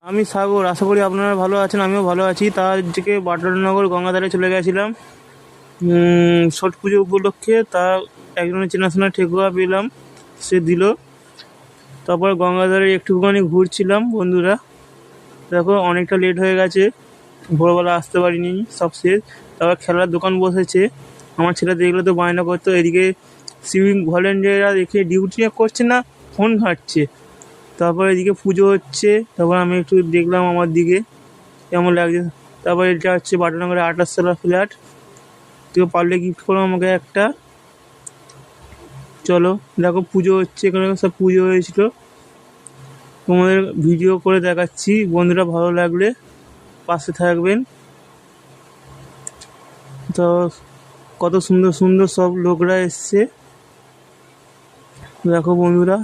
আমি সাগর, আশা করি আপনারা ভালো আছেন। আমিও ভালো আছি। তার থেকে বাটারনগর গঙ্গাধারে চলে গেছিলাম ছট পুজো উপলক্ষে। তা একজনের চেনাশোনা ঠেকুয়া পেলাম, সে দিল। তারপর গঙ্গাধারে একটুখানি ঘুরছিলাম বন্ধুরা। দেখো অনেকটা লেট হয়ে গেছে, ভোরবেলা আসতে পারিনি, সব শেষ। তারপর খেলার দোকান বসেছে। আমার ছেলে দেখলে তো বায়না করতো। এদিকে সিভিক ভলেন্টিয়াররা দেখে ডিউটি করছে না, ফোন ঘাঁটছে। তারপর এদিকে পুজো হচ্ছে। তারপর আমি একটু দেখলাম আমার দিকে কেমন লাগছে। তারপর এটা হচ্ছে বাটানগরের 28 তলা ফ্ল্যাট। কেউ পারলে গিফট করো আমাকে একটা। চলো দেখো পুজো হচ্ছে, এখানে সব পুজো হয়েছিল, তোমাদের ভিডিও করে দেখাচ্ছি। বন্ধুরা ভালো লাগলে পাশে থাকবেন। তো কত সুন্দর সুন্দর সব লোকরা এসছে, দেখো বন্ধুরা।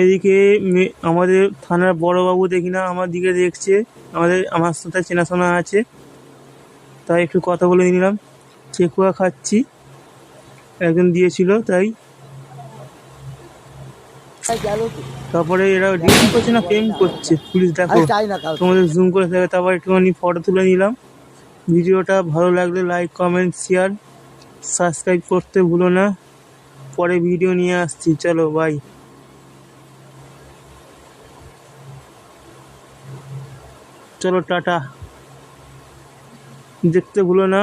এদিকে আমাদের থানার বড়বাবু দেখি না আমার দিকে দেখছে, আমার সাথে চেনাশোনা আছে, তাই একটু কথা বলে নিলাম। চেকুয়া খাচ্ছি, একজন দিয়েছিল তাই। তারপরে এরা ডিউটি করছে না প্রেম করছে, পুলিশ দেখো তোমাদের জুম করে থাকে। তারপর একটুখানি ফটো তুলে নিলাম। ভিডিওটা ভালো লাগলে লাইক, কমেন্ট, শেয়ার, সাবস্ক্রাইব করতে ভুলো না। পরে ভিডিও নিয়ে আসছি, চলো বাই। চলো টাটা, দেখতে ভুলো না।